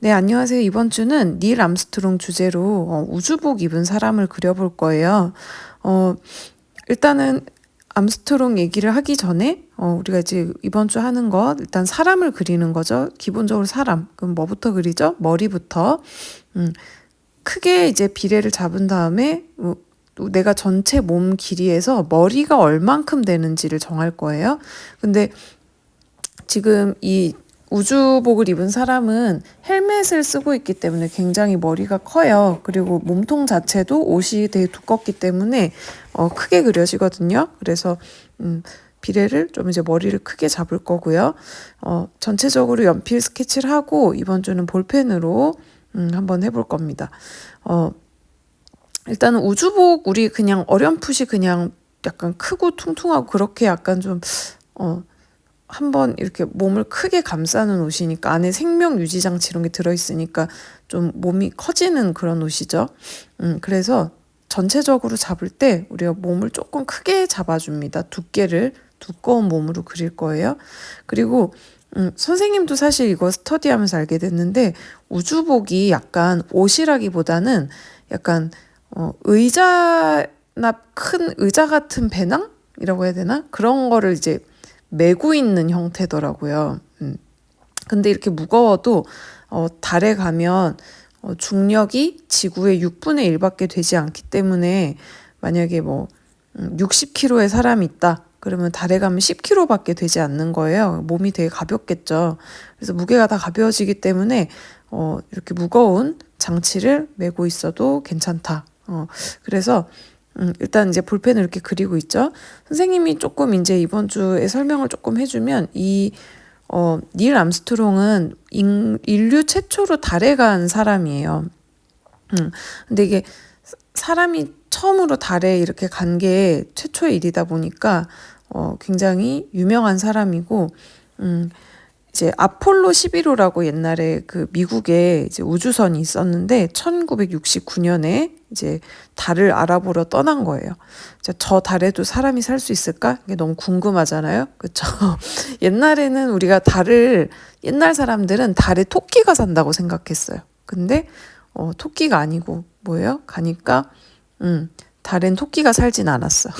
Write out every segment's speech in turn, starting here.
네, 안녕하세요. 이번 주는 닐 암스트롱 주제로 우주복 입은 사람을 그려볼 거예요. 어, 일단은 암스트롱 얘기를 하기 전에 우리가 이제 이번 주 하는 것 일단 사람을 그리는 거죠. 기본적으로 사람. 그럼 뭐부터 그리죠? 머리부터. 음, 크게 이제 비례를 잡은 다음에 내가 전체 몸 길이에서 머리가 얼만큼 되는지를 정할 거예요. 근데 지금 이 우주복을 입은 사람은 헬멧을 쓰고 있기 때문에 굉장히 머리가 커요. 그리고 몸통 자체도 옷이 되게 두껍기 때문에 크게 그려지거든요. 그래서 비례를 좀 이제 머리를 크게 잡을 거고요. 전체적으로 연필 스케치를 하고 이번 주는 볼펜으로 한번 해볼 겁니다. 일단은 우주복 우리 그냥 어렴풋이 그냥 약간 크고 퉁퉁하고 그렇게 약간 좀 한번 이렇게 몸을 크게 감싸는 옷이니까 안에 생명 유지 장치 이런 게 들어있으니까 좀 몸이 커지는 그런 옷이죠. 그래서 전체적으로 잡을 때 우리가 몸을 조금 크게 잡아줍니다. 두꺼운 몸으로 그릴 거예요. 그리고 선생님도 사실 이거 스터디하면서 알게 됐는데 우주복이 약간 옷이라기보다는 약간 의자나 큰 의자 같은 배낭이라고 해야 되나? 그런 거를 이제 메고 있는 형태더라고요. 근데 이렇게 무거워도 달에 가면 중력이 지구의 6분의 1밖에 되지 않기 때문에 만약에 뭐 60kg의 사람이 있다. 그러면 달에 가면 10kg밖에 되지 않는 거예요. 몸이 되게 가볍겠죠. 그래서 무게가 다 가벼워지기 때문에 이렇게 무거운 장치를 메고 있어도 괜찮다. 그래서 일단 이제 볼펜을 이렇게 그리고 있죠. 선생님이 조금 이제 이번 주에 설명을 조금 해주면 닐 암스트롱은 인류 최초로 달에 간 사람이에요. 근데 이게 사람이 처음으로 달에 이렇게 간 게 최초의 일이다 보니까 굉장히 유명한 사람이고, 이제 아폴로 11호라고 옛날에 그 미국에 이제 우주선이 있었는데 1969년에 이제 달을 알아보러 떠난 거예요. 저 달에도 사람이 살 수 있을까? 이게 너무 궁금하잖아요. 그렇죠? 옛날에는 우리가 옛날 사람들은 달에 토끼가 산다고 생각했어요. 근데 토끼가 아니고 뭐예요? 가니까 달엔 토끼가 살진 않았어.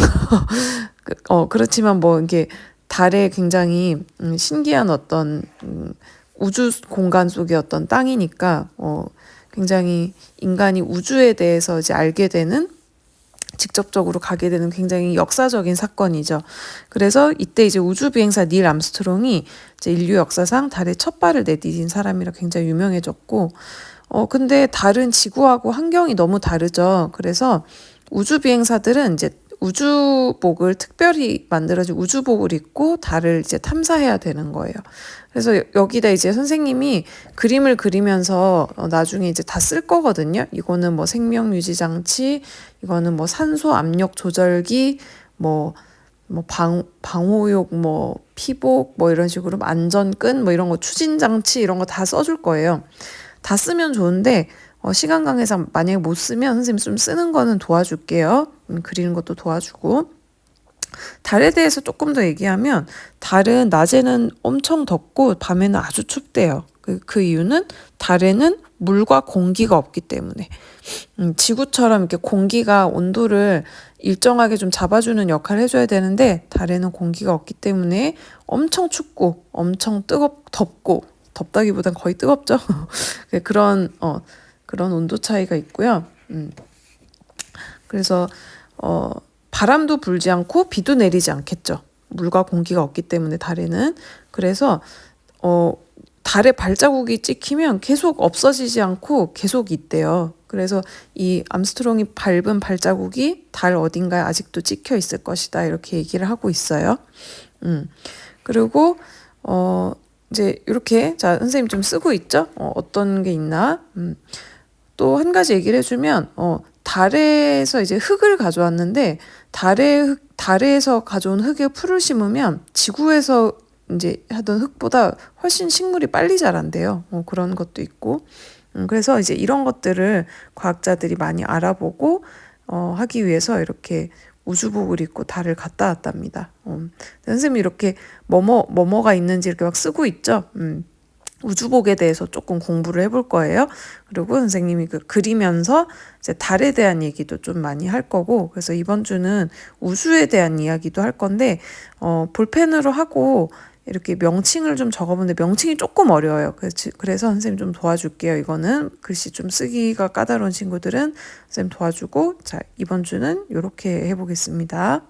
그렇지만 뭐 이게 달에 굉장히 신기한 어떤 우주 공간 속의 어떤 땅이니까 굉장히 인간이 우주에 대해서 이제 알게 되는 직접적으로 가게 되는 굉장히 역사적인 사건이죠. 그래서 이때 이제 우주 비행사 닐 암스트롱이 이제 인류 역사상 달에 첫 발을 내디딘 사람이라 굉장히 유명해졌고, 근데 달은 지구하고 환경이 너무 다르죠. 그래서 우주 비행사들은 이제 우주복을 특별히 만들어진 우주복을 입고 달을 이제 탐사해야 되는 거예요. 그래서 여기다 이제 선생님이 그림을 그리면서 나중에 이제 다 쓸 거거든요. 이거는 뭐 생명 유지 장치, 이거는 뭐 산소 압력 조절기, 방호용 피복 이런 식으로 안전끈 이런 거 추진 장치 이런 거 다 써줄 거예요. 다 쓰면 좋은데 시간 관계상 만약에 못 쓰면 선생님 좀 쓰는 거는 도와줄게요. 그리는 것도 도와주고. 달에 대해서 조금 더 얘기하면 달은 낮에는 엄청 덥고 밤에는 아주 춥대요. 그 이유는 달에는 물과 공기가 없기 때문에. 지구처럼 이렇게 공기가 온도를 일정하게 좀 잡아주는 역할을 해줘야 되는데 달에는 공기가 없기 때문에 엄청 춥고 엄청 덥고 덥다기보단 거의 뜨겁죠. 그런 온도 차이가 있고요. 그래서 바람도 불지 않고 비도 내리지 않겠죠. 물과 공기가 없기 때문에 달에는. 그래서 달에 발자국이 찍히면 계속 없어지지 않고 계속 있대요. 그래서 이 암스트롱이 밟은 발자국이 달 어딘가에 아직도 찍혀 있을 것이다. 이렇게 얘기를 하고 있어요. 그리고 이제 이렇게 자 선생님 좀 쓰고 있죠? 어떤 게 있나? 또 한 가지 얘기를 해주면 달에서 이제 흙을 가져왔는데 달에서 가져온 흙에 풀을 심으면 지구에서 이제 하던 흙보다 훨씬 식물이 빨리 자란대요. 그런 것도 있고. 그래서 이제 이런 것들을 과학자들이 많이 알아보고 하기 위해서 이렇게 우주복을 입고 달을 갔다 왔답니다. 선생님이 이렇게 뭐뭐가 있는지 이렇게 막 쓰고 있죠. 우주복에 대해서 조금 공부를 해볼 거예요. 그리고 선생님이 그리면서 이제 달에 대한 얘기도 좀 많이 할 거고, 그래서 이번 주는 우주에 대한 이야기도 할 건데, 볼펜으로 하고 이렇게 명칭을 좀 적어보는데 명칭이 조금 어려워요. 그래서 선생님 좀 도와줄게요. 이거는 글씨 좀 쓰기가 까다로운 친구들은 선생님 도와주고, 자, 이번 주는 이렇게 해보겠습니다.